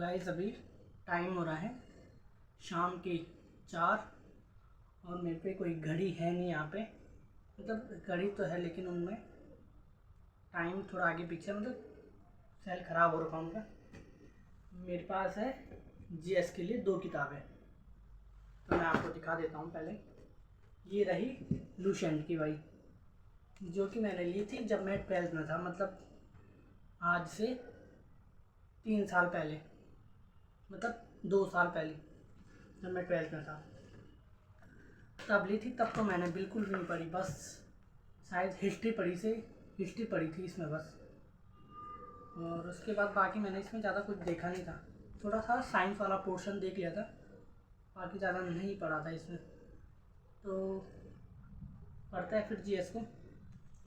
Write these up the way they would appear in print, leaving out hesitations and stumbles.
Guys अभी time हो रहा है शाम के 4 और मेरे पे कोई घड़ी है नहीं यहाँ पे। मतलब घड़ी तो है लेकिन उनमें टाइम थोड़ा आगे पीछे, मतलब सेल ख़राब हो रखा उनका। मेरे पास है जीएस के लिए 2 किताबें, तो मैं आपको दिखा देता हूँ। पहले ये रही लुसेंट की भाई, जो कि मैंने ली थी जब मैं 12th में था, मतलब आज से 3 साल पहले, मतलब 2 साल पहले जब मैं 12th में था तब ली थी। तब तो मैंने बिल्कुल भी नहीं पढ़ी, बस शायद हिस्ट्री पढ़ी थी इसमें बस। और उसके बाद बाकी मैंने इसमें ज़्यादा कुछ देखा नहीं था, थोड़ा सा साइंस वाला पोर्शन देख लिया था, बाकी ज़्यादा नहीं पढ़ा था इसमें। तो पढ़ते हैं फिर जीएस को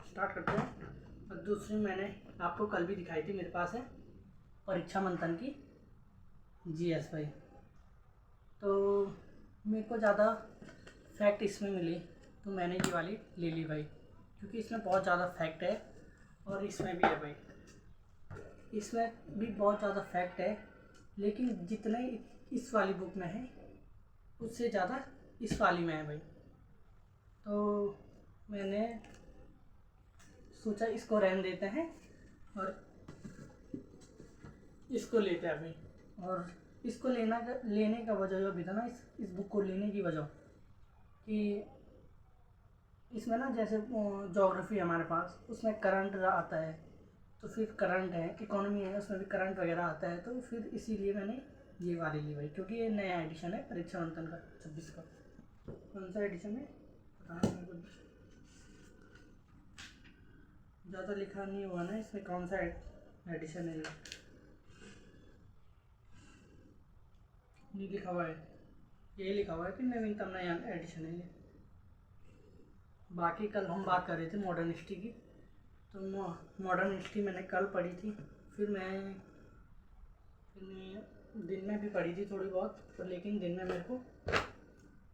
स्टार्ट करते हैं। और दूसरी मैंने आपको कल भी दिखाई थी, मेरे पास है परीक्षा मंथन की जीएस भाई। तो मेरे को ज़्यादा फैक्ट इसमें मिली तो मैंने ये वाली ले ली भाई, क्योंकि इसमें बहुत ज़्यादा फैक्ट है। और इसमें भी है भाई, इसमें भी बहुत ज़्यादा फैक्ट है, लेकिन जितने इस वाली बुक में है उससे ज़्यादा इस वाली में है भाई। तो मैंने सोचा इसको रहने देते हैं और इसको लेते हैं भाई। और इसको लेने का वजह जो भी था ना, इस बुक को लेने की वजह कि इसमें ना जैसे ज्योग्राफी हमारे पास, उसमें करंट आता है, तो फिर करंट है, इकोनॉमी है, उसमें भी करंट वगैरह आता है। तो फिर इसीलिए मैंने ये वाली ली भाई, क्योंकि ये नया एडिशन है परीक्षा मंथन का 26 का। कौन सा एडिशन है पता नहीं मेरे को, ज़्यादा लिखा नहीं हुआ ना इसमें कौन सा एडिशन है। ये नहीं लिखा हुआ है, यही लिखा हुआ है कि नवीनतम नया एडिशन है ये। बाकी कल हम बात कर रहे थे मॉडर्न हिस्ट्री की, तो मॉडर्न हिस्ट्री मैंने कल पढ़ी थी। फिर मैं दिन में भी पढ़ी थी थोड़ी बहुत, पर लेकिन दिन में मेरे को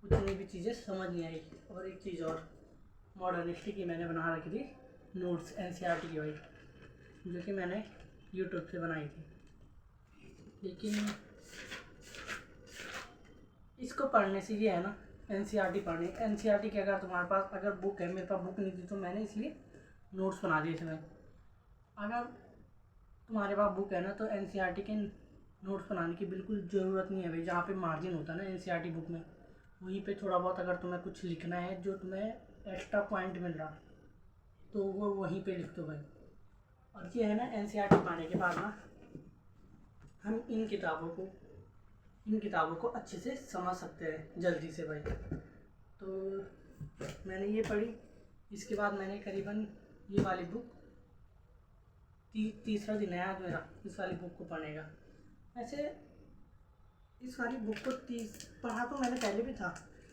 उतनी भी चीज़ें समझ नहीं आई। और एक चीज़ और, मॉडर्न हिस्ट्री की मैंने बना रखी थी नोट्स एनसीईआरटी की भाई, जो कि मैंने यूट्यूब से बनाई थी। लेकिन इसको पढ़ने से ये है ना, एनसीईआरटी पढ़नी, एनसीईआरटी की अगर तुम्हारे पास अगर बुक है, मेरे पास बुक नहीं थी तो मैंने इसलिए नोट्स बना दिए थे भाई। अगर तुम्हारे पास बुक है ना तो एनसीईआरटी के नोट्स बनाने की बिल्कुल ज़रूरत नहीं है भाई। जहाँ पे मार्जिन होता है ना एनसीईआरटी बुक में, वहीं पे थोड़ा बहुत अगर तुम्हें कुछ लिखना है जो तुम्हें एक्स्ट्रा पॉइंट मिल रहा, तो वो वहीं पे लिख दो भाई। और ये है ना, एनसीईआरटी पढ़ने के बाद ना हम इन किताबों को अच्छे से समझ सकते हैं जल्दी से भाई। तो मैंने ये पढ़ी, इसके बाद मैंने करीबन ये वाली बुक तीसरा दिन है आज मेरा इस वाली बुक को पढ़ने का। वैसे इस वाली बुक को पढ़ा तो मैंने पहले भी था,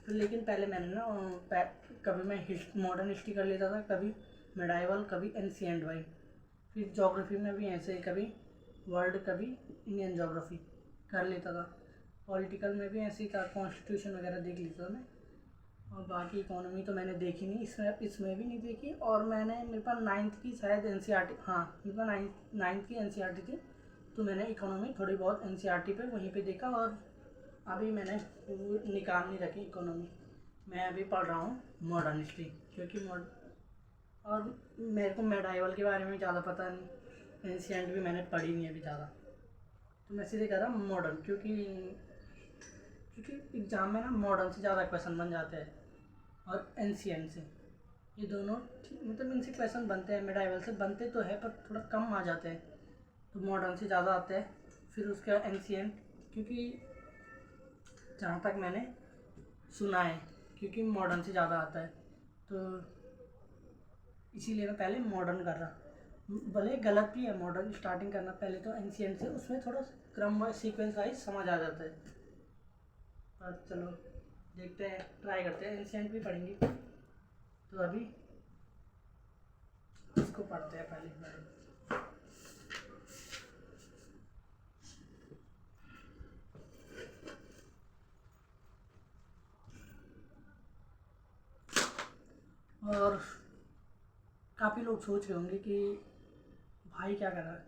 तो लेकिन पहले मैंने ना कभी मैं मॉडर्न हिस्ट्री कर लेता था, कभी मेडाइवल, कभी एंशिएंट भाई। फिर ज्योग्राफी में भी ऐसे ही कभी वर्ल्ड, कभी इंडियन ज्योग्राफी कर लेता था। पॉलिटिकल में भी ऐसे ही था, कॉन्स्टिट्यूशन वगैरह देख लेता था मैं। और बाकी इकोनॉमी तो मैंने देखी नहीं, इसमें भी नहीं देखी। और मेरे पास 9th की शायद एनसीईआरटी, हाँ मेरे पास 9th की एनसीईआरटी थी, तो मैंने इकोनॉमी थोड़ी बहुत एनसीईआरटी पे वहीं पे देखा। और अभी मैंने निकाल नहीं रखी इकोनॉमी, मैं अभी पढ़ रहा हूँ मॉडर्न हिस्ट्री, क्योंकि और मेरे को मेडाइवल के बारे में ज़्यादा पता नहीं, एंशिएंट भी मैंने पढ़ी नहीं अभी ज़्यादा, तो मैं सीधे कह रहा हूँ मॉडर्न, क्योंकि एग्ज़ाम में ना मॉडर्न से ज़्यादा क्वेश्चन बन जाते हैं और एंशिएंट से, ये दोनों मतलब इनसे क्वेश्चन बनते हैं, मेडाइवल से बनते तो है पर थोड़ा कम आ जाते हैं, तो मॉडर्न से ज़्यादा आते हैं। फिर उसके बाद एंशिएंट, क्योंकि जहाँ तक मैंने सुना है, क्योंकि मॉडर्न से ज़्यादा आता है, तो इसीलिए मैं पहले मॉडर्न कर रहा। भले गलत भी है मॉडर्न स्टार्टिंग करना, पहले तो एंशिएंट से, उसमें थोड़ा क्रम वाइज सीक्वेंस वाइज समझ आ जाता है। पर चलो देखते हैं, ट्राई करते हैं, एंशिएंट भी पढ़ेंगे। तो अभी इसको पढ़ते हैं पहले। और काफ़ी लोग सोच रहे होंगे कि भाई क्या कर रहा है।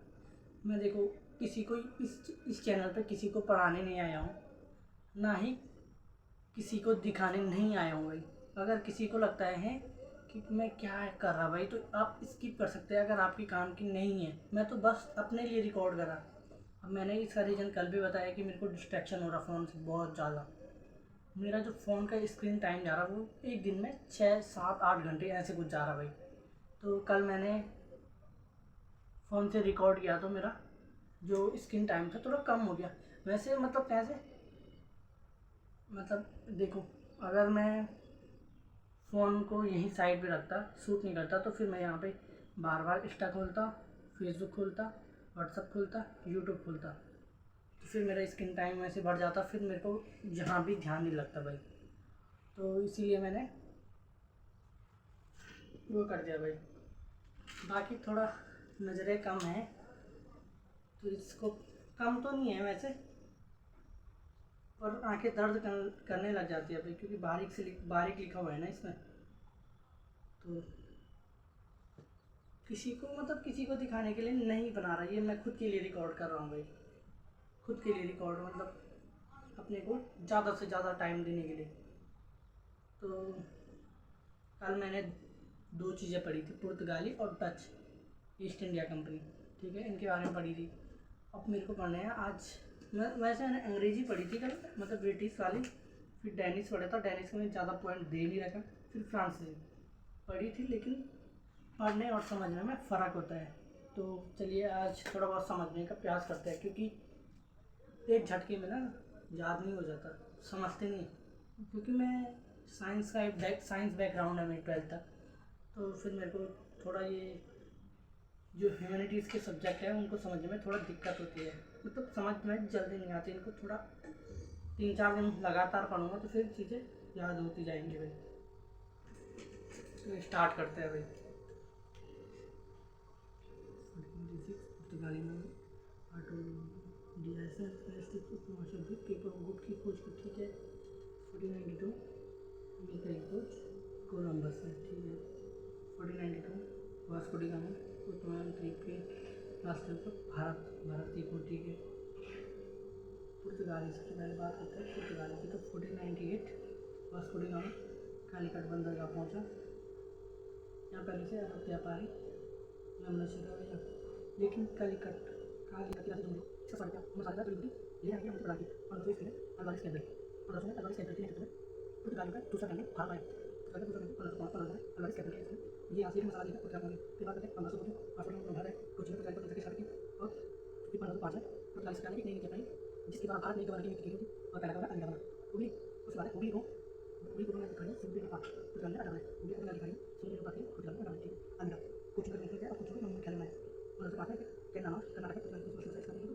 मैं देखो किसी को इस चैनल पे किसी को पढ़ाने नहीं आया हूँ, ना ही किसी को दिखाने नहीं आया हूँ भाई। अगर किसी को लगता है कि मैं क्या कर रहा भाई, तो आप स्किप कर सकते हैं अगर आपकी काम की नहीं है। मैं तो बस अपने लिए रिकॉर्ड करा। अब मैंने इसका रीज़न कल भी बताया कि मेरे को डिस्ट्रैक्शन हो रहा फ़ोन से बहुत ज़्यादा। मेरा जो फ़ोन का स्क्रीन टाइम जा रहा वो एक दिन में 6 7 8 घंटे ऐसे कुछ जा रहा भाई। तो कल मैंने फ़ोन से रिकॉर्ड किया तो मेरा जो स्क्रीन टाइम था थोड़ा कम हो गया। वैसे मतलब कैसे, मतलब देखो, अगर मैं फ़ोन को यहीं साइड पे रखता, शूट नहीं करता, तो फिर मैं यहाँ पे बार बार इंस्टा खोलता, फेसबुक खोलता, व्हाट्सअप खोलता, यूट्यूब खोलता, तो फिर मेरा स्क्रीन टाइम वैसे बढ़ जाता, फिर मेरे को जहाँ भी ध्यान नहीं लगता भाई। तो इसीलिए मैंने वो कर दिया भाई। बाकी थोड़ा नज़रें कम है, तो इसको कम तो नहीं है वैसे, और आंखें दर्द करने लग जाती है भाई, क्योंकि बारीक लिखा हुआ है ना इसमें। तो किसी को मतलब किसी को दिखाने के लिए नहीं बना रहा, ये मैं खुद के लिए रिकॉर्ड कर रहा हूँ भाई। खुद के लिए रिकॉर्ड मतलब अपने को ज़्यादा से ज़्यादा टाइम देने के लिए। तो कल मैंने 2 चीज़ें पढ़ी थी, पुर्तगाली और डच, ईस्ट इंडिया कंपनी, ठीक है, इनके बारे में पढ़ी थी। अब मेरे को पढ़ने हैं आज। वैसे मैंने अंग्रेज़ी पढ़ी थी कल, मतलब ब्रिटिश वाली, फिर डेनिश पढ़ा था, डेनिश को मैं ज़्यादा पॉइंट दे नहीं रखा, फिर फ्रांसीसी पढ़ी थी, लेकिन पढ़ने और समझने में फ़र्क होता है। तो चलिए आज थोड़ा बहुत समझने का प्रयास करते हैं, क्योंकि एक झटके में ना याद नहीं हो जाता, समझते नहीं, क्योंकि मैं साइंस बैकग्राउंड है मेरी 12th तक, तो फिर मेरे को थोड़ा ये जो ह्यूमैनिटीज़ के सब्जेक्ट हैं उनको समझने में थोड़ा दिक्कत होती है, मतलब समझ में जल्दी नहीं आती, इनको थोड़ा 3 4 दिन लगातार पढ़ूंगा तो फिर चीज़ें याद होती जाएंगी भाई। तो स्टार्ट करते हैं भाई। पुर्तगाली में ऑटो डीएसएल पेपर गुड की खोज की, ठीक है। 1492 अमेरिका की खोज कोलंबस है, ठीक है। 1492 वास्को डी गामा उत्तरायण द्वीप के रास्ते पर भारत की खोज, ठीक है। पुर्तगाली सबसे पहले बात करते हैं पुर्तगाली की। तो 1498 वास्को डी गामा कालीकट बंदरगाह पहुंचा। यहाँ पहले से अरब व्यापारी यमुना शिरा गया, लेकिन कालीकट या इसका साढ़े मसालेदार जड़ी बूटी ले आएंगे हम पुर्तगाल की 1500 ईस्वी में अल्वारिस के अंदर 1548 के नेतृत्व में पुर्तगालियों का दूसरा कैंप भारत आया। पुर्तगाल का दूसरा कैंप 1515 में अल्वारिस के अंदर ये आसिया मसाला देकर पुर्तगाल में फिर बात करते हैं 1502 वास्को डी गामा भारत है, कुछ पुर्तगाल पर स्थापित की, और फिर 1505 में पुर्तगाल सरकार ने एक नई नीति अपनाई, जिसके बाद भारत में एक की नीति थी, और पहला कदम अमेरिका बना। उगली उसके बाद उगली को अधिकारी समुद्र के पार पुर्तगाल ने अटक है, उगली को अधिकारी समुद्र के पार पुर्तगाल में अटक है। अमेरिका कुछ है और कुछ ख्याल में 1505 में केरला कर्नाटक पुर्तगाल को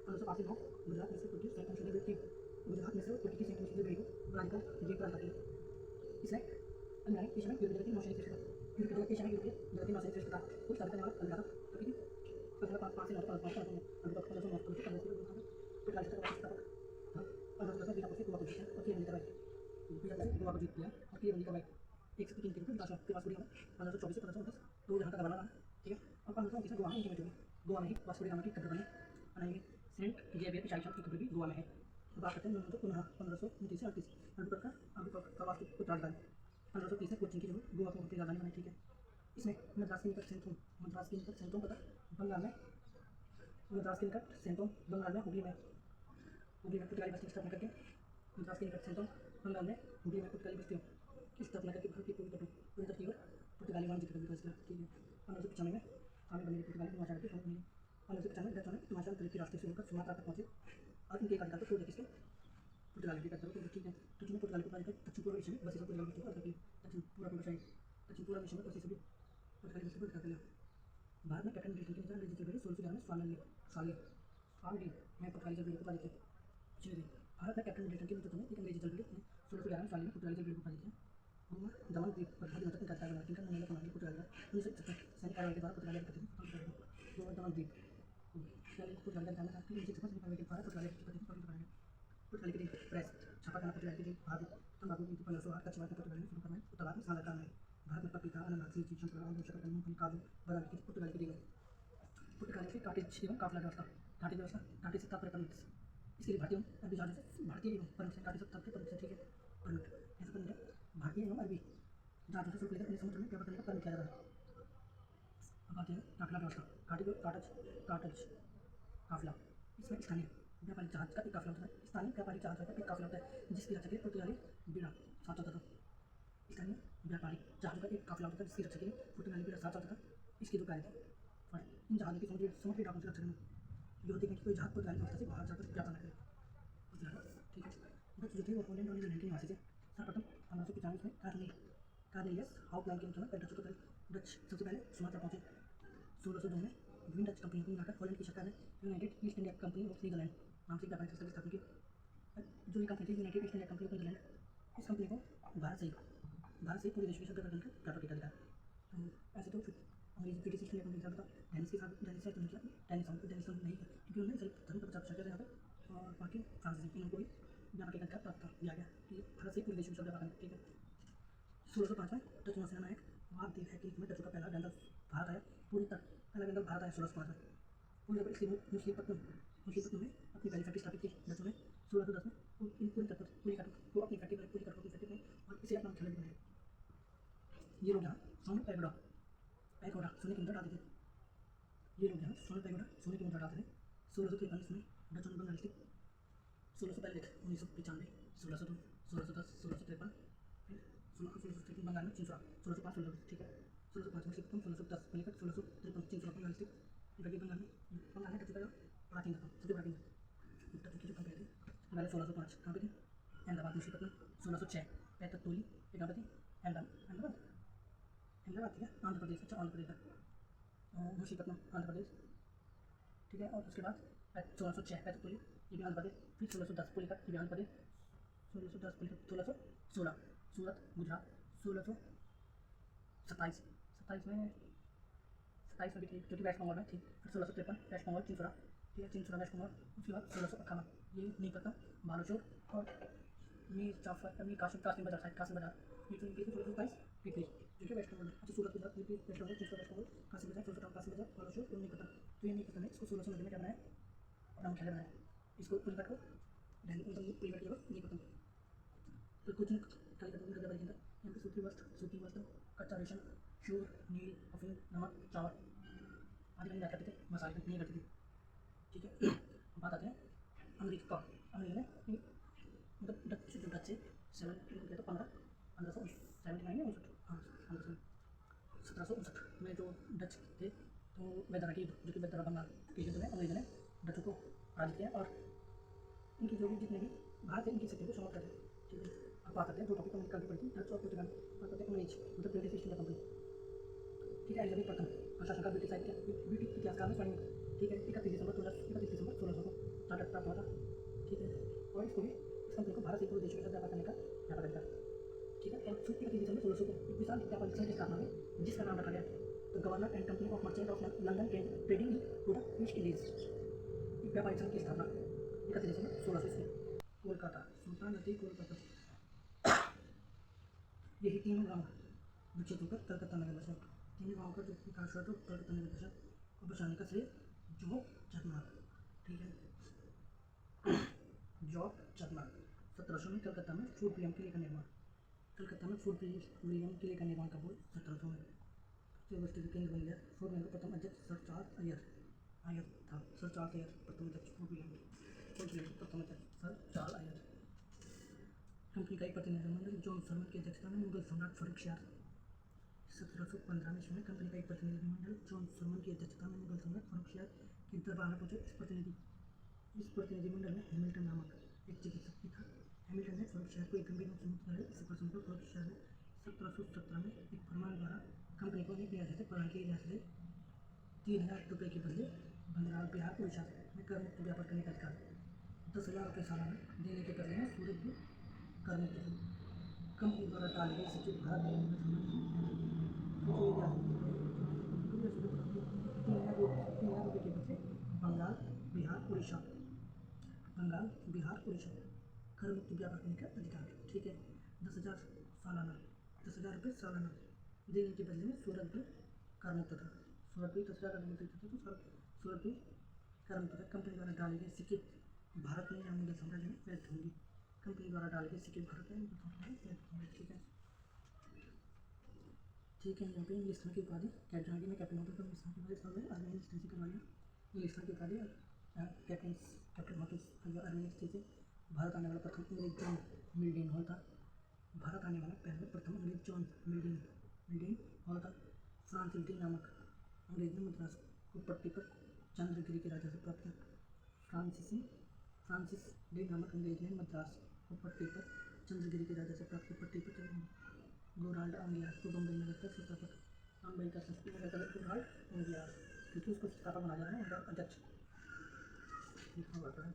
1589 गुजरात में से तुर्की संसदीय व्यक्ति गुजरात में से तुर्की की संसदीय व्यक्ति राधिका जी पर आती है। इसने अन्य एशिया में यूरोप की नौसेना श्रेष्ठता एशिया में यूरोप की नौसेना श्रेष्ठता को स्थापित करने वाला अमेरिका था। तो कि 1505 से 1505 अमेरिका 1509 पुर्तगाल से स्थापक था, 1510 बीटा से गोवा को जीता और किए बंदी का गोवा को जीत लिया और किए बंदी का एक से 3 के विकास के पास पूरी 1524 से 1529 तो यहाँ का गवर्नर बना, ठीक है। और 1529 में गोवा में इनकी मृत्यु हुई। गोवा में ही वास्को डी गामा की कब्र बनाई गई, सेंट जेवियर इसाई की कब्र भी गोवा में है। तो बात करते हैं पुनः 1529 से 38 अल्बुकर्क का वास्तु राजधानी 1530 में कोचिन की जगह गोवा को राजधानी बनाई, ठीक है। इसमें मद्रास के निकट सेंटोम तथा बंगाल में मद्रास के निकट सेंटोम बंगाल में हुगली में पुर्तगाली बस्ती स्थापना करके मद्रास के निकट सेंटोम बंगाल में हुगली में पुर्तगाली बस्तियों की स्थापना करके भारत की पूर्वी तट की ओर पुर्तगाली वाणिज्य का विकास किया, ठीक है। 1595 में शामिल बनी पुर्तगाली महासागर की शुरू हुई। 1595 डच ने हिमाचल प्रदेश की राष्ट्रीय सीमा पर सुमात्रा तक पहुंचे और इनके एक अधिकार को पूर्व किसके पुर्तगाली के कब्जे को, ठीक है। तुर्की ने पुर्तगाली को दक्षिण पूर्व एशिया में बसे पुर्तगाली बस्तियों को अलग किया, दक्षिण पूर्व एशिया में बसे सभी पुर्तगाली बस्तियों को अलग किया। भारत में कैप्टन ब्रिटेन के निजाम रजिस्टर ब्रिटिश 1611 में स्वाली में पुर्तगाली जल को पराजित किया। भारत में कैप्टन ब्रिटेन के नेतृत्व में एक अंग्रेजी जल ने 1611 में स्वाली में पुर्तगाली जल को पराजित किया। गोवा दमन द्वीप पर भारत तक अधिकार बना, जिनका निर्णय प्रणाली पुर्तगाली 1971 सैनिक कार्रवाई के द्वारा पुर्तगाली अधिकृत गोवा दमन द्वीप पुर्तगाली अधिकार में था कि 1956 सैनिक कार्रवाई के द्वारा पुर्तगाली अधिकृत बनाया। पुर्तगाली की प्रेस छापा खाना पुर्तगाली की भारत तंबाकू नीति 1508 कच्ची बात पुर्तगाली ने शुरू करवाई। उत्तर भारत में सांगरकार में भारत में पपीता अनानास लीची संतरा अंगूर शकरकंद मूंगफली काजू बादाम की पुर्तगाली की दी गई। पुर्तगाली से काटेज एवं काफिला रास्ता घाटी व्यवस्था, घाटी से तात्पर्य परमिट, इसके लिए भारतीय एवं अरबी जहाजों से भारतीय एवं परमिट से, घाटी से तात्पर्य परमिट से, ठीक है, परमिट ऐसा परमिट है भारतीय एवं अरबी जहाजों से शुल्क लेकर अन्य समुद्र में व्यापार करने का परमिट किया जाता है। अब आते हैं काफिला व्यवस्था, घाटी को काटज काफिला, इसमें स्थानीय व्यापारिक जहाज का एक काफिला होता है, स्थानीय व्यापारिक जहाज का एक काफिला होता है जिसकी रक्षा के लिए पुर्तगाली बीड़ा साथ चलता था। स्थानीय व्यापारिक जहाजों का एक काफिला होता था जिसकी रक्षा के लिए पुर्तगाली बीड़ा साथ चलता था। इसके दो कार्य थे, और इन जहाजों की समुद्री डाकों से रक्षा करना, ये होती है कि कोई जहाज पुर्तगाली व्यवस्था से बाहर जाकर व्यापार न करे, ठीक है। डच जो थे वो पोलैंड और नीदरलैंड के निवासी थे। सर्वप्रथम 1595 में कार्नेलियस हाउ प्लान के अनुसार डच को डच सबसे पहले सुमात्रा पहुंचे। 1602 में विभिन्न डच कंपनियों को मिलाकर पोलैंड की सरकार ने United East India Company of Netherlands नाम से व्यापारिक संस्था की स्थापना की। जो ये कंपनी थी United East India Company of Netherlands, इस कंपनी को भारत से पूरे देश में सत्ता करने का व्यापार किया था। तो ऐसे तो अंग्रेजी ब्रिटिश ईस्ट इंडिया कंपनी का था, डेनिश के साथ डेनिश से नहीं है क्योंकि उन्होंने सिर्फ धर्म पर चर्चा किया यहाँ पे, और बाकी फ्रांसीसी इनको भी व्यापार के अधिकार प्राप्त दिया गया कि भारत से पूरे देश में सब व्यापार करना, ठीक है। 1605 में डच नौसेना नायक वाद है कि डचों का पहला गंदल भारत आया, पूरी तरह पहला गंदल भारत आया 1605 में। पूरी तरह इसलिए मुसीबतों में अपनी पहली फैक्ट्री स्थापित की डचों ने 1610 में। इन पूरी तरह पूरी काटो को अपनी फैक्ट्री में और इसे अपना मुख्यालय बनाया। ये लोग यहाँ सोने पैगोडा सोने की मुद्रा डालते थे। ये लोग यहाँ सोने की मुद्रा डालते थे। 1643 में डचों ने बंगाल स्थित 1995 1602 1610 1653 फिर 1653 बंगाल में चिंचोरा 1605 1610, ठीक है। 1605 में सिक्किम 1610 पलिकट 1653 चिंचोरा बंगाल स्थित बंगाल में डच का प्राचीन था, सबसे प्राचीन डच की जो कंपनी थी पहले 1605 कहाँ पे थी, अहमदाबाद मुसीबतपुर 1606 पैतकतोली कहाँ पे थी, अहमदाबाद ठीक है, आंध्र प्रदेश, अच्छा आंध्र प्रदेश है, मुसीबतपुर आंध्र प्रदेश, ठीक है। और उसके बाद 1606 पैतकतोली ये भी आंध्र प्रदेश, फिर 1610 पुलिकट ये भी आंध्र प्रदेश, 1610 पुलिकट 1616 सूरत गुजरात, 1627 में भी थी जो कि वेस्ट बंगाल में थी, फिर 1653 वेस्ट बंगाल चिंचोरा, ठीक है, चिंचोरा वेस्ट बंगाल। उसके बाद 1658 ये नीपतम बालोचोर और मीर जाफर मीर कासिम बाजार साइड कासिम बाजार, ये तो इनके 1627 पीपली जो कि वेस्ट बंगाल में, अच्छा सूरत गुजरात पीपली वेस्ट बंगाल चिंचोरा वेस्ट बंगाल कासिम बाजार 1658 कासिम बाजार बालोचोर और नीपतम। तो ये नीपतम है, इसको 1690 में क्या बनाया, अपना मुख्यालय बनाया, इसको पुलिकट को पुलिकट के बाद नीपतम। तो कुछ यहाँ पे सूती वस्त्र कच्चा रेशम शूर नील अफीम नमक चावल आदि नहीं करते थे, मसाले नहीं करते थे, ठीक है। बात आते हैं अंग्रेज का, अंग्रेज ने मतलब डच जो डच से 1579 में 1759 में जो डच थे तो बेदरा जो कि बेदरा बंगाल के युद्ध में अंग्रेजों ने डचों को पराजित किया और इनकी जो भी जितने भी भारत है इनकी शक्ति को समाप्त कर दिया, ठीक है। अब बात करते हैं दो टॉपिक में निकालनी पड़ती है, डच और पुर्तगाल। बात करते हैं अंग्रेज मतलब ब्रिटिश ईस्ट इंडिया कंपनी, ठीक है। एलिजाबेथ प्रथम प्रशासन का ब्रिटिश साहित्य ब्रिटिश इतिहासकार में स्वर्ण, ठीक है। 31 दिसंबर 1600 को चार्टर प्राप्त हुआ था, ठीक है। और इसको भी इस कंपनी को भारत से पूरे देश के साथ व्यापार करने का व्यापार अधिकार, ठीक है। और 31 दिसंबर 1600 को एक विशाल व्यापारिक संघ की स्थापना हुई जिसका नाम रखा गया the governor and company of merchant of London trading product east Indies. व्यापारिक संघ की स्थापना 31 दिसंबर 1600 कोलकाता सुल्तानगंज कोलकाता, यही तीनों गाँव विकसित होकर कलकत्ता नगर बसा। तीनों गाँव का जो विकास हुआ तो कलकत्ता नगर बसा और बसाने का श्रेय जॉब चटमार, ठीक है। जॉब चटमार 1700 में कलकत्ता में फूड विलियम किले का निर्माण, कलकत्ता में फूड विलियम किले का निर्माण कब हुआ 1700 में, व्यवस्थित केंद्र बन गया। फूड विलियम का प्रथम अध्यक्ष सर चार्ल्स आयर था, सर चार्ल्स आयर प्रथम अध्यक्ष फूड विलियम प्रथम अध्यक्ष सर चार्ल्स आयर। कंपनी का एक प्रतिनिधिमंडल जॉन सरमन की अध्यक्षता में मुगल सम्राट फर्रुखशियार 1715 में इसमें कंपनी का एक प्रतिनिधिमंडल जॉन सरमन की अध्यक्षता में मुगल सम्राट फर्रुखशियार के दरबार में पहुंचे। इस प्रतिनिधिमंडल में हैमिल्टन नामक एक चिकित्सक भी था। हैमिल्टन ने फर्रुखशियार को एक गंभीर मुसीबत में इस प्रश्न को फर्रुखशियार ने 1717 में एक फरमान द्वारा कंपनी को एक रियासत प्रदान की, रियासत 3000 रुपये के बदले बंगाल बिहार उड़ीसा में कर मुक्त व्यापार करने का अधिकार 10,000 रुपये सालाना देने के बदले में सूरत भी कर मुक्त थी। कंपनी द्वारा डाली गई सचिव भारत रुपये के बदले बंगाल बिहार उड़ीसा कर मुक्त व्यापार करने का अधिकार, ठीक है। 10,000 रुपये सालाना देने के बदले में सूरत भी कर मुक्त था। सूरत भी 10,000 रुपये मुक्त थे तो सूरत भी कर्म तथा कंपनी द्वारा डाले गए सिक्के भारत में या मुगल साम्राज्य में वैध होंगे। कंपनी द्वारा डाले गए सिक्के भारत में मुगल साम्राज्य में वैध होंगे। ठीक है यहाँ पे इंग्लिश की उपाधि कैप्टन आगे में कैप्टन होटल का इंग्लिश की उपाधि सब है अर्मी हिस्ट्री से करवाइए। इंग्लिश की उपाधि कैप्टन होटल अर्मी हिस्ट्री से भारत आने वाला प्रथम अंग्रेज जॉन मिल्डन हॉल था। भारत आने वाला पहले प्रथम अंग्रेज जॉन मिल्डन हॉल था। फ्रांसिस डी नामक अंग्रेज ने मद्रास को पट्टी पर चंद्रगिरी के राजा से प्राप्त किया। फ्रांसिस डी नामक अंग्रेज ने मद्रास को पट्टी पर चंद्रगिरी के राजा से प्राप्त की। पट्टी पर गोराल्ड अंगियास को बम्बई नगर का संस्थापक बम्बई का संस्थापक गोराल्ड अंगियास क्योंकि उसको संस्थापक बनाया जा रहा है उनका अध्यक्ष लिखा हुआ है।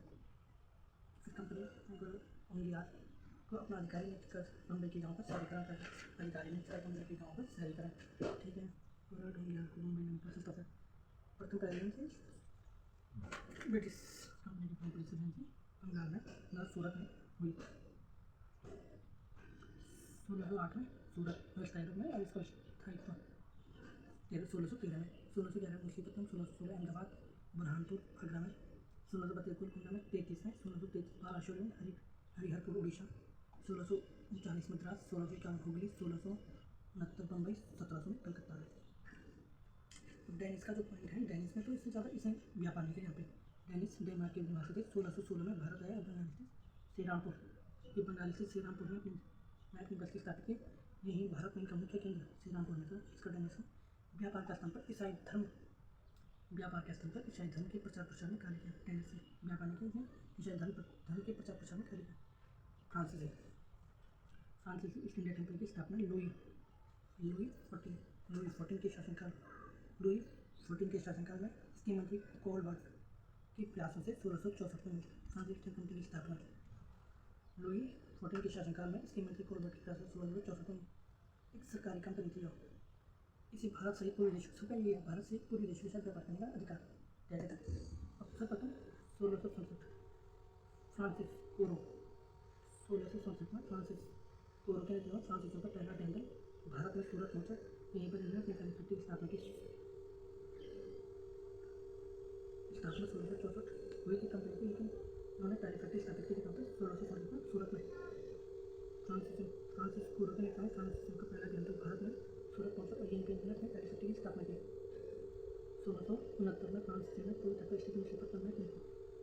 फिर कंपनी अंगियास को अपना अधिकारी नियुक्त कर बम्बई के गाँव का शहरीकरण करता। अधिकारी नियुक्त कर बम्बई के गाँव का शहरीकरण। ठीक है गोराल्ड अंगियास को बम्बई नगर का संस्थापक। प्रथम प्रेसिडेंसी ब्रिटिश कंपनी की प्रेसिडेंसी बंगाल में न सूरत में हुई 1608 में सूरत व्यवस्थाई रूप में और इसका स्थायित्व 1613 में 1611 मुंशीपट्टनम 1616 अहमदाबाद बुरहानपुर आगरा में 1632 गोलकुंडा में 33 में 1633 बालाशोर में हरिहरपुर उड़ीसा 1639 मद्रास 1651 हुगली 1669 बम्बई 1700 में कलकत्ता में। डेनिस का जो पॉइंट है डेनिस में तो इससे ज़्यादा इसे व्यापार नहीं किया यहाँ पे। डेनिस डेनमार्क के निवासी थे। 1616 में भारत आया और बंगाल से श्रीरामपुर ये बंगाल से श्रीरामपुर में अपनी बस्ती स्थापित की। यही भारत में इनका मुख्य केंद्र श्रीरामपुर में था। इसका डेनिस व्यापार के स्थान पर ईसाई धर्म के प्रचार प्रसार में कार्य किया। डेनिस से व्यापार नहीं किया ईसाई धर्म के प्रचार प्रसार में कार्य किया। फ्रांसिस ईस्ट इंडिया कंपनी की स्थापना लुई XIV के शासनकाल में इसके मंत्री कोलबर्ट के प्रयासों से 1664 में फ्रांसिस ईस्ट इंडिया कंपनी की स्थापना लुई XIV के शासनकाल में इसके मंत्री कोलबर्ट के प्रयासों से 1664 में एक सरकारी कंपनी थी। इसे भारत सहित पूरे देश के साथ व्यापार करने का अधिकार दिया गया था। अब सर्वप्रथम 1667 फ्रांसिस कोरो 1667 में फ्रांसिस कोरो के नेतृत्व में फ्रांसीसियों का पहला दल भारत में सूरत पहुंचा। यहीं पर इन्होंने अपनी फैक्ट्री की स्थापना की। 1664 हुई थी कंपनी की लेकिन उन्होंने पहली फैक्ट्री स्थापित की थी 1667 में सूरत में। फ्रांसिस कोरो के नेतृत्व में फ्रांसीसियों का पहला दल भारत में सूरत पहुंचा और यहीं पर इन्होंने अपनी पहली फैक्ट्री की स्थापना की। 1669 में फ्रांसीसियों ने पूरी तरह स्थित मछलीपट्टनम में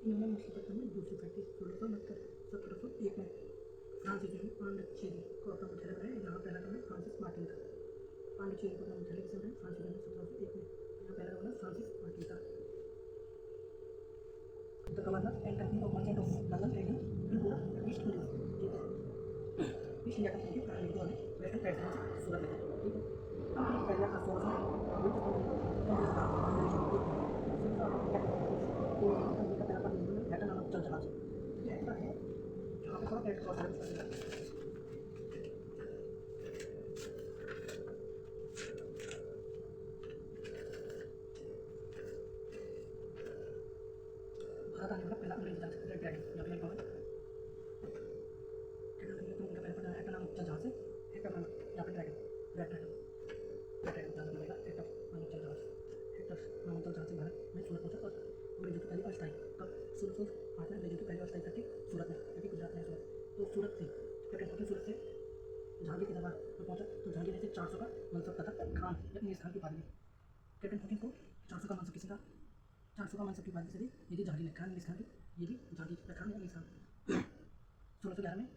इन्होंने मछलीपट्टनम में दूसरी फैक्ट्री 1769 में फ्रांसीसियों ने पांडिचेरी को अपना मुख्यालय बनाया। यहाँ पहला गवर्नर फ्रांसिस मार्टिन था। पांडिचेरी को अपना मुख्यालय किसे बनाया फ्रांसीसियों ने 1701 में। यहाँ पहला गवर्नर फ्रांसिस मार्टिन था। The governor and company of merchant of London and east India east India company के प्रारंभिक दौर में वेस्टर्न प्रेसिडेंसी सूरत में थी। ठीक है कंपनी की पहला सोर्स में कंपनी का पहला हैटन नामक जल जहाज यहाँ पे थोड़ा रेड क्रॉस भारत आने वाला पहला अंग्रेजी जहाज रेड ड्रैगन यहाँ पे लिखा हुआ है। कंपनी का पहला हैटन नामक जल जहाज है हैटन नामक यहाँ पे ड्रैगन रेड ड्रैगन जहाज मिलेगा। हैटन नामक जल जहाज से भारत में सूरत पहुंचा और अंग्रेजों की पहली अस्थायी तब 1608 में अंग्रेजों की पहली अस्थायी फैक्ट्री सूरत में क्योंकि गुजरात में सूरत तो सूरत से सूरत से जहांगीर के दरबार में पहुंचा तो जहांगीर ने 400 का मनसब तथा खान या इंग्लिश खान की उपाधि दी। कैप्टन होकिन को 400 का मनसब किसी का 400 का मनसब की उपाधि से दी। ये भी जहांगीर ने खान इंग्लिश खान की ये भी जहांगीर खान या इंग्लिश खान। 1611 में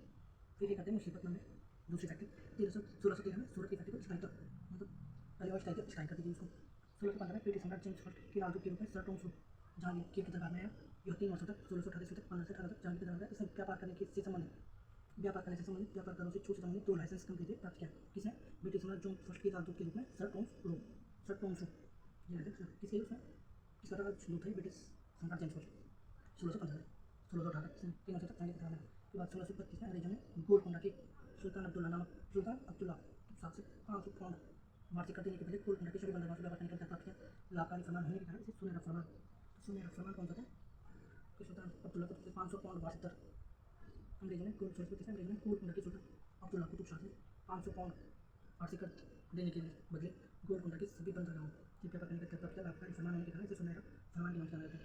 फिर ये करते हैं मछलीपट्टनम में दूसरी फैक्ट्री 1613 में सूरत की फैक्ट्री को स्थायित्व मतलब पहले और स्थायित्व कर दी उसको। 1615 में ब्रिटिश सम्राट जेम्स फर्स्ट के राजदूत के रूप में सर टॉम जहांगीर के दरबार में आया। यह 3 वर्षों तक 1628 तक 15 से 18 तक जहांगीर के दरबार में इसने व्यापार करने से संबंधित व्यापार दरों से छूट से संबंधित 2 लाइसेंस कंपनी से प्राप्त किया। किसने ब्रिटिश सम्राट जॉन फर्स्ट के राजदूत के रूप में सर टॉम किसके उसमें किसका राजदूत है ब्रिटिश सम्राट जेम्स फर्स्ट 1615 1618 से 3 वर्षों तक जहांगीर के दरबार में। के बाद 1625 में अंग्रेजों ने गोलकुंडा के सुल्तान अब्दुल्ला 700 पाउंड वार्षिक कर देने के बदले गोलकुंडा के सभी बंदरगाहों से व्यापार करने का अधिकार प्राप्त किया। लाभकारी फरमान होने के कारण इसे सुनहरा फरमान कौन सा था कि सुल्तान अब्दुल्ला को 500 पाउंड वार्षिक दर अंग्रेजों ने गोलकुंडा के सुल्तान अब्दुल्ला कुतुब शाह से 500 पाउंड वार्षिक कर देने के बदले गोलकुंडा के सभी बंदरगाहों से व्यापार करने का अधिकार प्राप्त किया। लाभकारी फरमान होने के कारण इसे सुनहरा फरमान के नाम से जाना जाता है।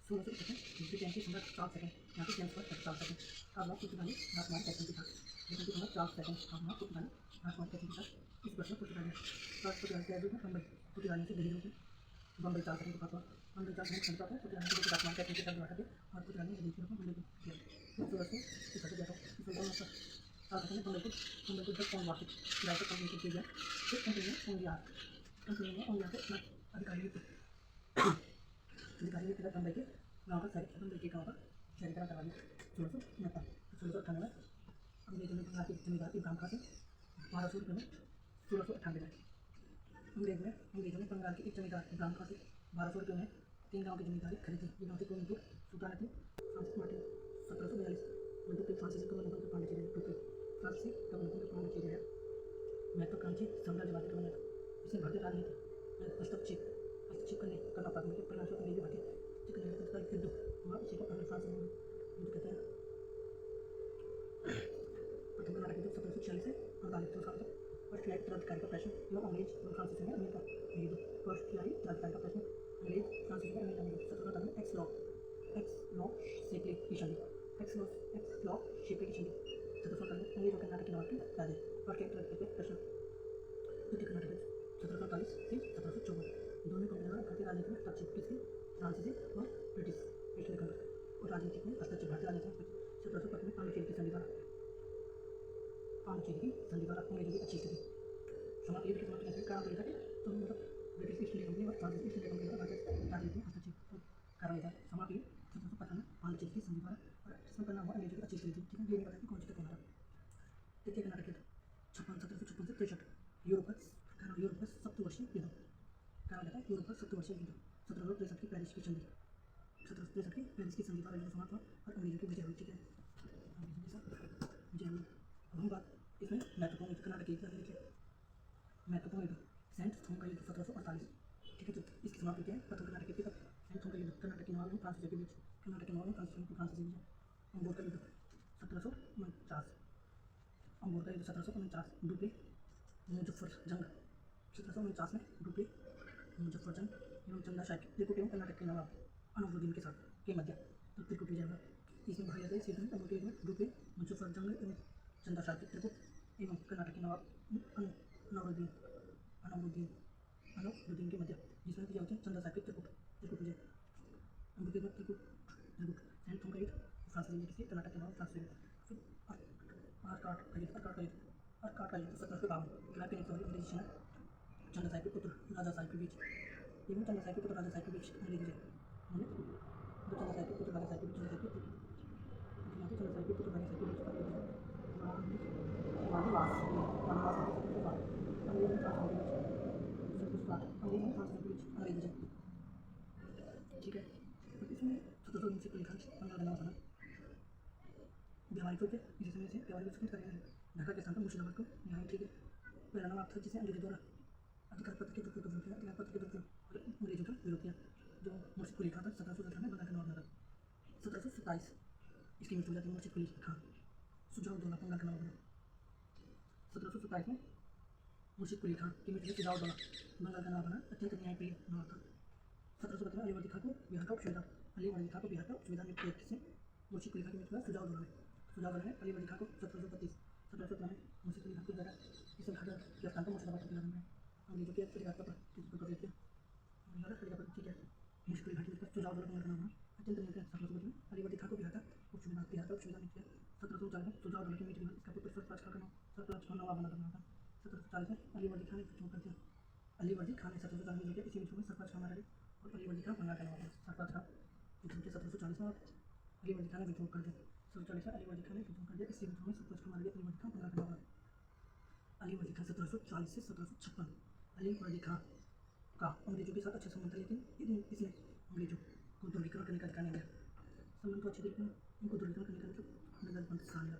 1661 हिंदू जयंती सम्राट चार्ल्स सेकंड, यहाँ पे जेम्स फर्स्ट चार्ल्स सेकंड, कार्ला पुर्तगाली राजकुमार कैथरीन के साथ, लेकिन सम्राट चार्ल्स सेकंड कार्ला पुर्तगाली राजकुमार कैथरीन के साथ इस वर्ष में पुर्तगाली फर्स्ट पुर्तगाली के एवरेज में बम्बई पुर्तगाली से दिल्ली में बम्बई चार्ल्स सेकंड के पास हुआ। बम्बई चार्ल्स सेकंड खरीदा था पुर्तगाली के राजकुमार कैथरीन के साथ बैठा थे और पुर्तगाली ने दिल्ली में बम्बई को किया। इस वर्ष में इस वर्ष बैठा इस वर्ष में चार्ल्स सेकंड बम्बई को 10 पौंड वार्षिक किराए पर कंपनी को दिया। इस कंपनी ने ओनली से अपना अधिकारी व्यक्तिगत बम्बई के गाँव पर शहरीकरण करवा दिया। 1698 में अंग्रेजों ने बंगाल के जमींदार इब्राहिम खां से 1200 रुपये में 1698 में अंग्रेजों ने बंगाल के एक जमींदार इब्राहिम खां से 1200 रुपये में 3 गाँव की जमींदारी खरीदी। ये गाँव थे कोयम्बटूर, सुल्तानपुर, फ्रांसिस मार्टिन। 1742 में फ्रांसिस कमल पांडिचेरी महत्वाकांक्षी साम्राज्यवादी का बना था। इसने भारतीय राजनीति में हस्तक्षेप करना प्रारंभ किया। परिणामस्वरूप अंग्रेजी भारतीय युद्ध हुआ। इसी को पहले फ्रांस में युद्ध कहते हैं। प्रथम कर्नाटक युद्ध 1746 से 48 साल तक। फर्स्ट फ्लैग उत्तराधिकारी का प्रश्न एवं अंग्रेज और फ्रांसीसी में अमेरिका में युद्ध। फर्स्ट फ्लैग उत्तराधिकारी का प्रश्न अंग्रेज फ्रांसीसी में अमेरिका में युद्ध। 17 में एक्स लॉ शेपली की संधि। एक्स लॉ शेपली की संधि 17 में अंग्रेज और कर्नाटक के नवाब के राजे। फर्स्ट फ्लैग उत्तराधिकारी का प्रश्न द्वितीय कर्नाटक युद्ध 1745 से 1754। दोनों कंपनियों में भारतीय राजनीति में हस्तक्षेप किसके? फ्रांसीसी और ब्रिटिश ईस्ट इंडिया कंपनी और राजनीति में हस्तक्षेप भारतीय राजनीति में 1755 में पांडिचेरी की संधि द्वारा अंग्रेजों की अच्छी स्थिति समाप्त युद्ध के समाप्त कैसे कारण था कि तो मतलब ब्रिटिश ईस्ट इंडिया कंपनी और फ्रांसीसी ईस्ट इंडिया कंपनी द्वारा भारतीय राजनीति में हस्तक्षेप कारण था। समाप्त युद्ध 1755 में पांडिचेरी की संधि द्वारा और इसमें परिणाम हुआ अंग्रेजों की अच्छी स्थिति। ठीक है, ये नहीं पता कि कौन सी तक होना था। तृतीय कर्नाटक युद्ध 1756 से 63 यूरोप पर सप्तवर्षीय युद्ध कहा जाता है। यूरोप पर सप्तवर्षीय युद्ध 1763 की पेरिस की संधि 1763 की पेरिस की संधि द्वारा युद्ध समाप्त हुआ और अंग्रेजों की विजय हुई। ठीक है, अंग्रेजों के साथ विजय हुई। अब हम बात इसमें महत्वपूर्ण युद्ध कर्नाटक युद्ध देखिए। महत्वपूर्ण युद्ध सेंट थोम का युद्ध 1748। ठीक है, इसकी समाप्ति क्या है? प्रथम कर्नाटक युद्ध सेंट थोम का युद्ध कर्नाटक के नवाब और फ्रांसीसियों के बीच। कर्नाटक के नवाब और फ्रांसीसी विजय। अंबोर का युद्ध 1749। अंबोर का युद्ध 1749। डुप्ले मुजफ्फर जंग 1749 में डुप्ले मुजफ्फर जंग एवं चंदा शाह त्रिकुट एवं कर्नाटक के नवाब अनवरुद्दीन के साथ के मध्य त्रिकुट विजय हुआ। इसमें भाई जाते सीधे अंबोर में डुप्ले मुजफ्फर जंग एवं चंदा शाह त्रिकुट एवं कर्नाटक के नवाब अनवरुद्दीन के मध्य जिसमें विजय होती है चंदा शाह त्रिकुट विजय। अंबोर के त्रिकुट सेंट थोम का युद्ध फ्रांसीसी किसी कर्नाटक के नवाब फ्रांसीसी। फिर आरकाट का युद्ध 1752 किला के नीचे वाली अंग्रेजी सेना चंदा साहिब के पुत्र राजा साहिब के बीच एवं चंदा साहिब के पुत्र राजा साहिब के बीच अंग्रेजी से चंदा साहिब के पुत्र राजा साहिब के बीच चंदा साहिब के पुत्र राजा साहिब के बीच वानवास अंग्रेजी। ठीक है, इसमें 1719 से लिखा बंगाल व्यावहारिक रूप से इसी समय से व्यावहारिक रूप से करेंगे ढाका के स्थान पर मुर्शिदाबाद को यहाँ। ठीक है, पहला नाम था जिसे अंग्रेजों द्वारा अधिकार पत्र के द्वारा अंग्रेजों का विरोध किया जो मुर्शिद कुली खां था। 1717 में बंगाल का नवाब था। 1727 इसकी मृत्यु हो जाती है। मुर्शिद कुली खां सुजाउद्दौला बंगाल का नवाब बना। 1727 में मुर्शिद कुली खां की मृत्यु सुजाउद्दौला बंगाल का नवाब बना। अत्यंत न्यायप्रिय नवाब था। 1717 में अलीवर्दी खां को बिहार का उपसुबेदार नियुक्त किया। किसने? मुर्शिद कुली खां की मृत्यु सुजाउद्दौला ने अलीवर्दी खां को 1717 में मुर्शिद कुली खां को द्वारा इस घाटा के स्थान पर मुर्शिदाबाद जिला में अंग्रेजों के अधिकार पर ठीक है। मुर्शिद कुली खां की मृत्यु सुजाउद्दौला बंगाल का नाम अत्यंत न्यायप्रिय। 1717 में अलीवर्दी खां को बिहार का उपसुबेदार नियुक्त किया। 1740 में सुजाउद्दौला की मृत्यु इसका पुत्र सरफराज खां नवाब बना था। 1740 में अलीवर्दी खां ने विद्रोह कर दिया। अलीवर्दी खां ने 1740 में इसी विद्रोह में सरफराज खां मारा गया और अलीवर्दी खां बंगाल का नवाब बना। सरफराज खां विद्रोह के 1740 में अलीवर्दी खां ने विद्रोह कर दिया। 1740 में अलीवर्दी खां ने विद्रोह कर दिया। इसी विद्रोह में सरफराज खां मारा गया। अलीवर्दी खां बंगाल का नवाब। अलीवर्दी खां 1740 से 1756। अलीवर्दी खां का अंग्रेजों के साथ अच्छे संबंध थे, लेकिन इसने अंग्रेजों को ध्रुवीकरण करने का अधिकार नहीं दिया। संबंध तो अच्छे थे लेकिन उनको ध्रुवीकरण करने का मतलब स्थान मिला।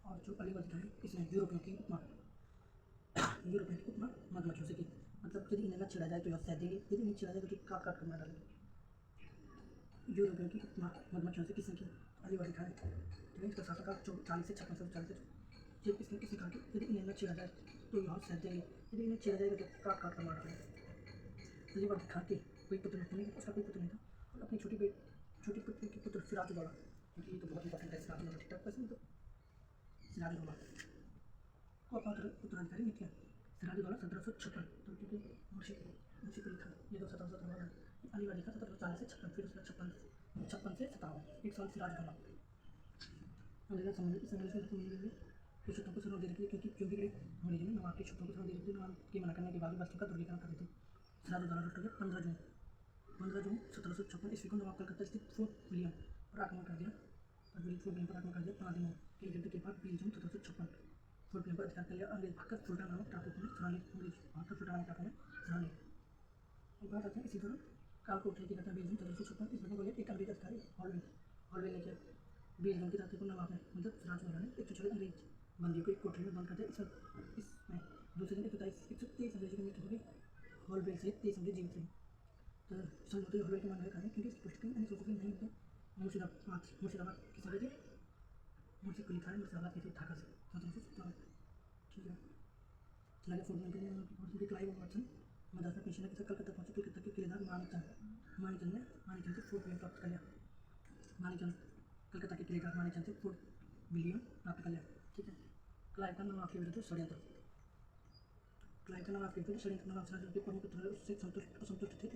और जो अलीवर्दी खां इसने यूरोपियों की उपमा मगरमच्छों से की। मतलब यदि इन्हें न छिड़ा जाए तो यह सह देंगे, यदि इन्हें छिड़ा जाए तो काट कर मार डालेंगे। यूरोपियों की उपमा मगरमच्छों से किसने की? अलीवर्दी खां ने। ठीक है, इसका शासनकाल 40 से 56 इसने कहा कि यदि इन्हें न छिड़ा जाए तो यह सह देंगे, यदि इन्हें छिड़ा जाएगा तो काट कर मार डालेंगे। अलीवर्दी खां के कोई पुत्र नहीं, उसका कोई पुत्र नहीं था और अपनी छोटी का उत्तराधिकारी नहीं किया। सिराजुद्दौला 1756 तो क्योंकि मुंशी मुंशी कुली था ये 1717 अलीगढ़ लिखा 1740 से 56 फिर उसका 56 से 57 एक साल सिराजुद्दौला अंग्रेजों समझ इस अंग्रेज में मिली कुछ छुट्टों को सुनो दे रखी क्योंकि क्योंकि अंग्रेजों ने नवाब की छुट्टों को सुनो दे रखी नवाब की मना करने के बाद बस्तियों का दुर्गीकरण कर दी थी। सिराजुद्दौला लुट गया 15 जून 1756 ईस्वी को नवाब कलकत्ता स्थित फोर्ट विलियम पर आक्रमण कर दिया। फोर्ट विलियम पर आक्रमण कर दिया 5 दिनों के युद्ध के बाद 20 जून 1756 फोर्ट विलियम पर अधिकार कर लिया। अंग्रेज भागकर सुल्तान नामक टापू में सुना ली। अंग्रेज भागकर सुल्तान नामक टापू में सुना ली। एक बात आते हैं इसी दौरान काल को उठने की घटना 20 जून 1756 इस घटना को एक अंग्रेज अधिकारी हॉलवे ने किया। 20 जून की रात को नवाब ने मतलब सिराजुद्दौला ने 140 अंग्रेज बंदियों को एक कोठरी में बंद कर दिया। इसमें दूसरे दिन 123 अंग्रेजों की मृत्यु हो गई। हॉलवे से 23 अंग्रेज जीवित रहे। तो समझौते हॉलवे के मानने कारण क्योंकि इसकी पुष्टि नहीं सोची नहीं होते। मुर्शिदाबाद किस वजह से मुंशी कुली खान मुर्शिदाबाद की थी ढाका से 1757 ठीक है। लगे फोर्ट में के क्लाइव वाटसन मद्रास में पेशेंट के साथ कलकत्ता पहुंचे। कलकत्ता के किलेदार माणिकचंद ने फोर्ट विलियम प्राप्त कर लिया। माणिकचंद कलकत्ता के किलेदार माणिकचंद से फोर्ट विलियम प्राप्त कर लिया ठीक है। क्लाइव का नवाब के विरुद्ध षड्यंत्र नवाब सिराजुद्दौला के प्रमुख पुत्र उससे असंतुष्ट थे।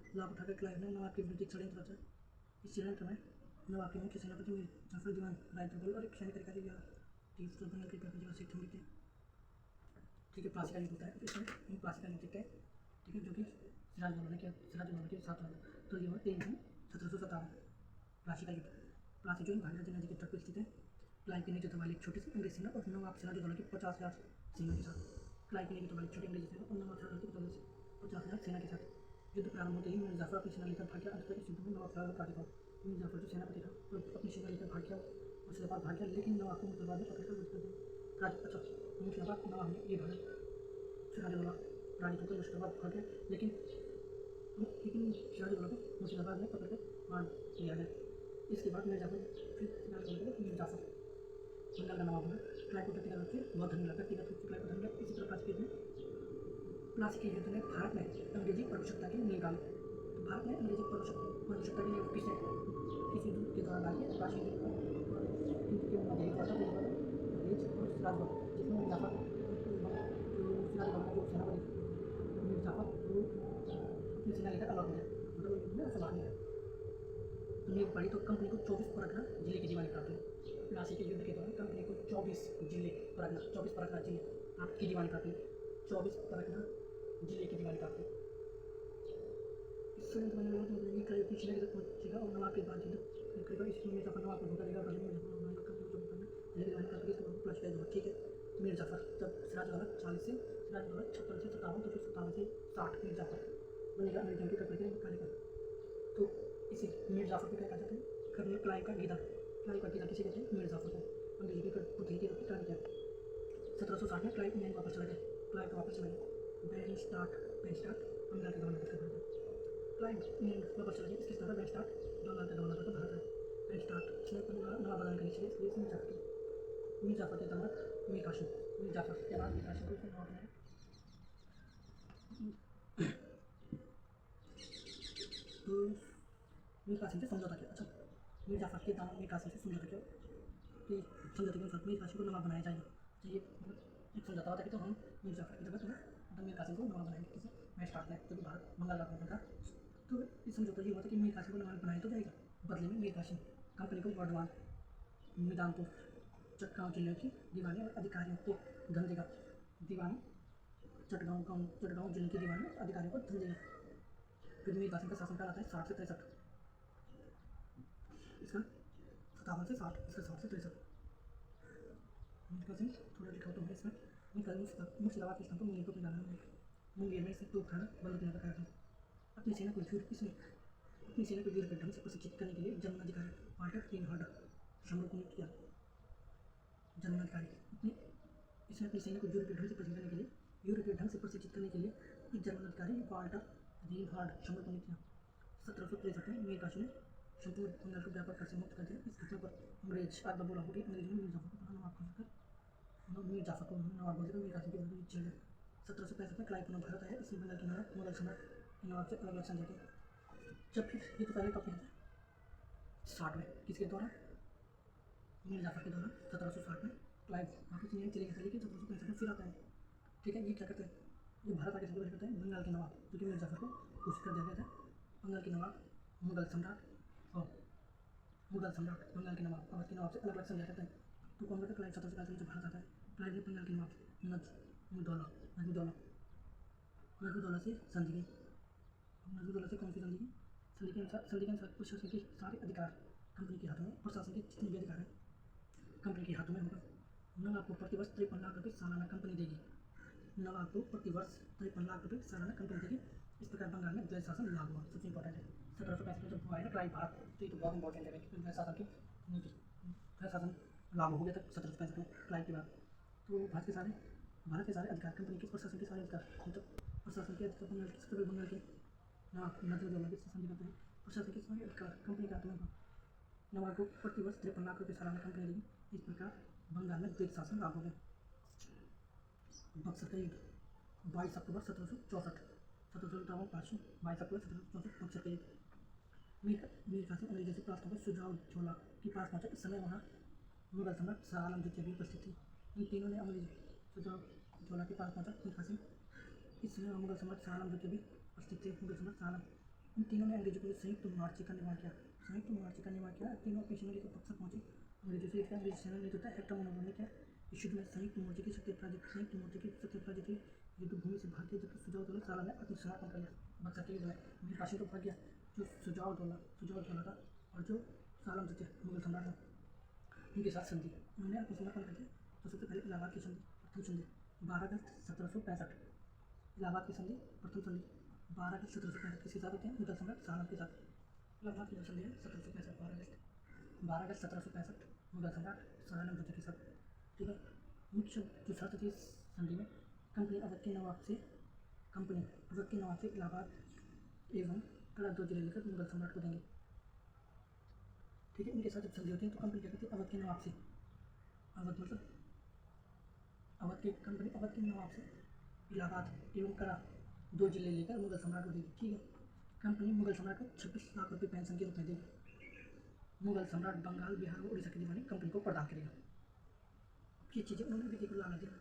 इस लाभ उठाकर क्लाइव ने नवाब के विरुद्ध एक षड्यंत्र रचा। इस षड्यंत्र में नवाब के मुख्य सेनापति मीर जाफर दीवान राय दुर्गल और एक सैनिक अधिकारी बनने के जगह से ठंडी थे ठीक है। प्लासी का युद्ध होता है इसमें प्लासी का युद्ध है ठीक है जो कि सिराजुद्दौला के साथ हुआ तो ये हुआ 23 जून 1757 प्लासी का युद्ध। प्लासी जो भागीरथी नदी के तट पर स्थित है। क्लाइव के नेतृत्व वाली एक छोटी सी अंग्रेज सेना और नवाब सिराजुद्दौला की 50,000 सेना के साथ क्लाइव के नेतृत्व वाली छोटी अंग्रेजी सेना और नवाब सिराजुद्दौला की 50,000 सेना के साथ युद्ध प्रारंभ होते ही मीर जाफर अपनी सेना लेकर भाग गया। अंत इस युद्ध में नवाब सिराजुद्दौला का मीर जाफर जो सेनापति था तो अपनी सेना लेकर भाग गया मुर्शिदाबाद भाग गया लेकिन नवाब को मुर्शिदाबाद में पकड़कर वध कर दिया। मुर्शिदाबाद नवाब ने ये भागा सिराजुद्दौला राजी होकर मुर्शिदाबाद भाग गया लेकिन सिराजुद्दौला को मुर्शिदाबाद में पकड़कर मार दिया गया। इसके बाद मीर जाफर फिर सिराजुद्दौला को मीर जाफर बंगाल का नवाब बना। क्लाइव को व्यक्तिगत रूप से बहुत धन मिला व्यक्तिगत रूप से क्लाइव को धन मिला। इसी तरह प्लासी के युद्ध में भारत में अंग्रेजी प्रभुसत्ता की नींव डाली। तो भारत में अंग्रेजी प्रभुसत्ता की नींव किस युद्ध के दौरान डाली है। प्लासी युद्ध के मध्य हुआ था अंग्रेज और सिराजुद्दौला जिसमें मीर जाफर सिराजुद्दौला का जो सेनापति मीर जाफर वो अपनी सेना लेकर अलग हो गया मतलब युद्ध में असफल हो गया। तो नींव पड़ी तो कंपनी को 24 परगना जिले की दीवानी प्राप्त हुई। प्लासी के युद्ध के दौरान कंपनी को 24 परगना जिले की दीवानी प्राप्त हुई। 24 परगना जिले की दीवानी प्राप्त हुई। इस षड्यंत्र में क्लाइव की सेना के साथ पहुंचेगा और नवाब के बाद युद्ध करेगा। इसमें मीर जाफर नवाब को धोखा देगा जिले की दीवानी प्राप्त हुई। प्लासी का युद्ध ठीक है। मीर जाफर जब सिराजुद्दौला 56 से 57 तो फिर 57 से 60 मीर जाफर बनेगा अंग्रेजों के कब्जे के कार्यक्रम। तो इसे मीर जाफर को क्या कहा जाता है कर्नल क्लाइव का गीता किसे कहते हैं मीर जाफर को अंग्रेजी के पुत्री के रूप में कार्य किया। 1760 में क्लाइव इंग्लैंड वापस चला गया। बेनस्टार्ट बंगाल का गवर्नर था। क्लाइव इंग्लैंड वापस चला गया। इसके साथ बेनस्टार्ट बंगाल का गवर्नर था भारत है। बेनस्टार्ट इसने नवाब बनाने के लिए मीर जाफर के दामाद मीर कासिम मीर जाफर के बाद मीर कासिम को इसने नवाब बनाया। तो मीर कासिम से समझौता किया। अच्छा मीर जाफर के दामाद मीर कासिम से समझौता किया कि समझौते के अनुसार मीर कासिम को नवाब बनाया जाएगा। चाहिए मतलब एक समझौता होता है कि तो हम मीर जाफर की जगह मतलब मीर कासिम को नवाब बनाएंगे किसी बेनस्टार्ट में जो कि भारत बंगाल का गवर्नर था। तो इस समझौता ये हुआ था कि मीर कासिम को नवाब बनाया तो जाएगा बदले में मीर कासिम कंपनी को वर्धमान मैदानपुर चटगांव जिले की दीवानी और अधिकारियों को धन देगा। दीवानी चटगांव जिले की दीवानी अधिकारियों को धन देगा। फिर मीर कासिम का शासनकाल आता है 60 से 63 इसका 57 से 60 इसका 60 से 63 मीर कासिम थोड़ा लिखा तो है इसमें। मीर कासिम मुर्शिदाबाद के स्थान पर मुंगेर को अपने डाला मुंगेर में इसे तोपखाना बंद करने का कार्य किया। अपनी सेना को यूरोपीय ढंग से प्रशिक्षित करने के लिए जर्मन अधिकारी वाल्टर रीनहार्ड शामरों को नियुक्त किया। जर्मन अधिकारी इसने अपनी सेना को यूरोपीय ढंग से प्रशिक्षित करने के लिए एक जर्मन अधिकारी वाल्टर रीनहार्ड शामरों को नियुक्त किया। 1763 में मीर कासिम ने संपूर्ण बंगाल को व्यापक कर से मुक्त कर दिया। इस घटना पर अंग्रेज आज बोला हो कि अंग्रेजों ने मीर जाफर को नवाब घोषित मीर कासिम के विरुद्ध चल गए। 1765 में क्लाइव पुनः भारत आया। इसमें बंगाल के मुगल सम्राट नवाब से अलग समझा गया। जब फिर ये तो पहले टॉपिक है 60 में किसके दौरान मीर जाफर के दौरान 1760 में क्लाइव वापस इंडिया चले गए थे, लेकिन 1765 में फिर आता है। ठीक है, ये क्या करते हैं, ये भारत आके संघर्ष करते हैं बंगाल के नवाब, जो कि मीर जाफर को घोषित कर दिया गया था। बंगाल के नवाब, मुगल सम्राट और मुगल सम्राट बंगाल के नवाब अवध के नवाब से अलग अलग समझा करते हैं। तो कौन करता है, क्लाइव 1765 में भारत आता है। क्लाइव ने बंगाल के नवाब नजमुद्दौला से संधि की। नजमुद्दौला से कौन सी संधि की? संधि के अनुसार प्रशासन के सारे अधिकार कंपनी के हाथों में, प्रशासन के जितने भी अधिकार हैं कंपनी के हाथों में होगा। नवाब को प्रतिवर्ष 53 लाख रुपये सालाना कंपनी देगी। नवाब को प्रतिवर्ष 53 लाख रुपये सालाना कंपनी देगी। इस प्रकार बंगाल में द्वैध शासन लागू हुआ। सबसे इंपॉर्टेंट है 1765 में जब हुआ है ना क्लाइव भारत, तो ये तो बहुत इंपॉर्टेंट है क्योंकि द्वैध शासन की नीति, द्वैध शासन लागू हो गया था 1765 में क्लाइव के बाद। तो भारत के सारे अधिकार कंपनी के प्रशासन के सारे अधिकार, मतलब प्रशासन के अधिकार बंगाल के नजमुद्दौला के संधि करते हैं। प्रशासन के सारे अधिकार कंपनी के हाथों में होगा। नवाब को प्रतिवर्ष 53 लाख रुपये सालाना कंपनी देगी। इस प्रकार बंगाल में द्वैध शासन लागू हो गया। बक्सर का युद्ध 22 अक्टूबर 1764, 22 अक्टूबर 1764 बक्सर का युद्ध। मीर कासिम अंग्रेजों से प्राप्त होकर सुजाऊ झोला के पास पहुंचा। इस समय वहाँ मुगल सम्राट शाह आलम द्वितीय भी उपस्थित थे। इन तीनों ने अंग्रेज सुजाऊ झोला के पास पहुंचा मीर कासिम। इस समय मुगल सम्राट शाह आलम द्वितीय भी उपस्थित थे। मुगल सम्राट शाह आलम, इन तीनों ने अंग्रेजों को संयुक्त मोर्चे का निर्माण किया। तीनों अपनी सेना लेकर बक्सर पहुंचे। अंग्रेजों से अंग्रेजी सेना नेतृत्व हेक्टर मनोवर ने किया। इस युद्ध में संयुक्त मोर्चे की शक्ति पराजित हुई। युद्ध भूमि से भाग गया, जबकि सुजाऊ दौला साला ने आत्मसमर्पण कर लिया। बक्सर के युद्ध में मीर कासिम तो भाग गया, जो सुजाऊ दौला था और जो सालम द्वितीय मुगल सम्राट था, उनके साथ संधि, उन्होंने आत्मसमर्पण कर दिया। तो सबसे पहले इलाहाबाद की संधि, प्रथम संधि 12 अगस्त 1765। इलाहाबाद की संधि, प्रथम संधि 12 अगस्त 1765 किसके साथ होते हैं? मुगल सम्राट शाह आलम के साथ। इलाहाबाद की जो संधि है 1765, 12 अगस्त 1765 मुगल सम्राट शाह आलम द्वितीय के साथ। ठीक है, मुख्य जो शर्त थी इस संधि में, कंपनी अवध के नवाब से इलाहाबाद एवं कड़ा 2 जिले लेकर मुगल सम्राट को देंगे। ठीक है, इनके साथ जब संधि होती है तो कंपनी क्या करती है, अवध के नवाब से, अवध मतलब कंपनी अवध के नवाब से इलाहाबाद एवं कड़ा 2 जिले लेकर मुगल सम्राट को देगी। ठीक है, कंपनी मुगल सम्राट को 26 लाख रुपये पेंशन के रूप में देगी। मुगल सम्राट बंगाल, बिहार और उड़ीसा की दीवानी कंपनी को प्रदान करेगा। ये चीज़ें उन्होंने भी देखो लाना दिया,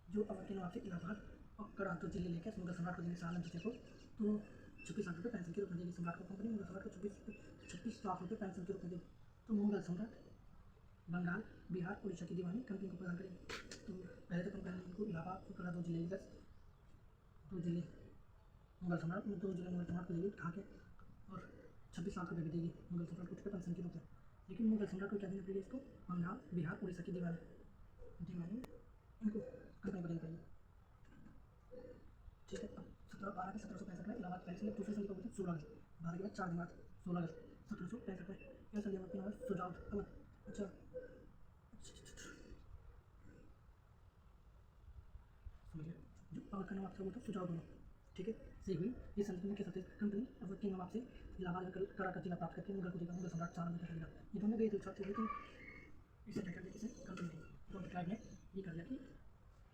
जो अवध के नवाब से इलाहाबाद और कड़ा 2 जिले लेकर मुगल सम्राट को देंगे शाह आलम द्वितीय को। तो 26 लाख रुपये पेंशन के रूप में देगी सम्राट को कंपनी। मुगल सम्राट को 26 लाख रुपये पेंशन के रूप में देगी। तो मुगल सम्राट बंगाल, बिहार, उड़ीसा की दीवानी कंपनी को प्रदान करेगी। तो पहले तो कंपनी को इलाहाबाद और कड़ा 2 जिले लेकर 2 जिले मुगल सम्राट को देगी उठा के, और 26 लाख रुपये भी देगी मुगल सम्राट को पेंशन के रूप में। लेकिन मुगल सम्राट को क्या देना पड़ेगा, इसको बंगाल, बिहार, उड़ीसा की दीवानी इनको कंपनी को देनी पड़ेगी। ठीक है, 12 अगस्त 1765 में इलाहाबाद पहले से दूसरी संधि को 16 अगस्त, 12 के बाद 4 दिन बाद 16 अगस्त 1765 में यह संधि होती है सुजाऊ अवध। अच्छा, समझिए, जो अवध का नवाब था वो था सुजाऊ दौला। ठीक है, से हुई ये संधि में क्या सकते कंपनी अवध के नवाब से इलाहाबाद में कड़ा का जिला प्राप्त करके मुगल को देगा, मुगल सम्राट शाह आलम को देगा। ये दोनों गए थे छात्र, लेकिन इसे क्या कर दिया, किसे कंपनी ने, तो क्लाइव ने ये कर दिया कि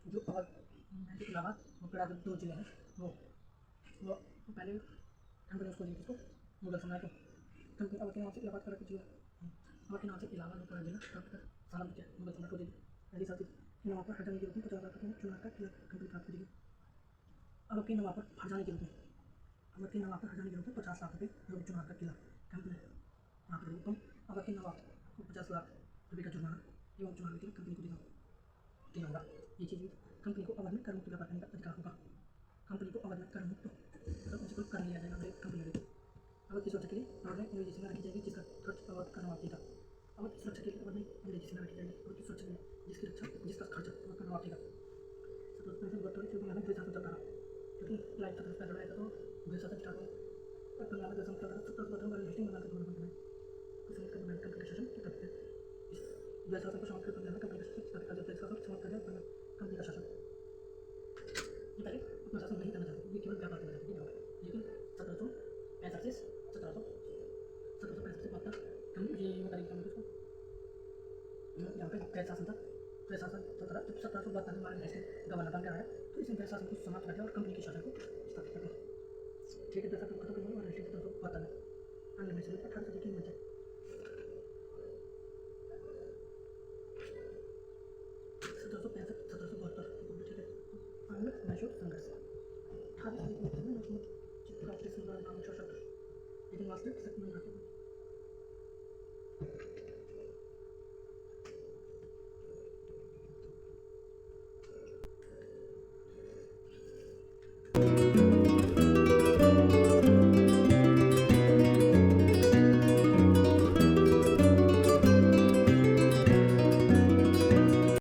जो अवध इलाहाबाद वो कड़ा 2 जिले हैं वो पहले कंपनी उसको दी, किसको? मुगल सम्राट को। कंपनी अवध के नाम से इलाहाबाद कड़ा जिला, अवध के नाम से इलाहाबाद में कड़ा जिला प्राप्त कर शाह आलम द्वितीय मुगल सम्राट को देगी। पहली साथी नवाब पर हटाने के रूप में 50 लाख रुपये चुनाव का किला कंपनी प्राप्त करेगी। अवध के नवाब पर हटाने के रूप में 50 लाख रुपये चुनाव का किला कंपनी प्राप्त करेगी। तो अवध के नवाब को 50 लाख रुपये का जुर्माना एवं चुनाव के लिए कंपनी को देना होगा। ये चीज़ कंपनी को अवध में कर मुक्त व्यापार करने का अधिकार होगा। कंपनी को अवध में कर मुक्त मतलब कर लिया जाएगा कंपनी में। अवध की सुरक्षा के लिए अवध में अंग्रेजी सेना रखी जाएगी, जिसका खर्च अवध का नवाब देगा। अवध की सुरक्षा के लिए अवध में अंग्रेजी सेना रखी जाएगी, अवध की सुरक्षा के लिए जिसका खर्च अवध का नवाब देगा। 1765 से बंगाल में द्वैध शासन चलता रहा, क्योंकि क्लाइव 1765 आया था तो द्वैध शासन स्टार्ट हुआ। और बंगाल में द्वैध शासन चल रहा था। 1765 बंगाल का गवर्नमेंट बनाया, उसमें कंपनी का शासन करते हैं। इस द्वैध शासन को समाप्त कर कंपनी का शासन स्थापित कर दिया, समाप्त कर दिया कंपनी का शासन। ये पहले अपना शासन नहीं करना चाहते, ये केवल व्यापार करना चाहते थे। लेकिन 1765 से 1765 से 72 ये करेंगे कंपनी को यहाँ पे द्वैध शासन था। द्वैध शासन चलता रहा, जब 1772 में हमारे देश के गवर्नर बन गया है तो इसने द्वैध शासन को समाप्त कर दिया और कंपनी के शासन को स्थापित कर दिया। ठीक है, द्वैध शासन खत्म कर दिया और 1772 में अन्य में से 18 सदी की मध्य खाली खाली बोलते हैं ना उसमें चिपकाते सुना नाम छोटा लेकिन वास्तविक सच में नाते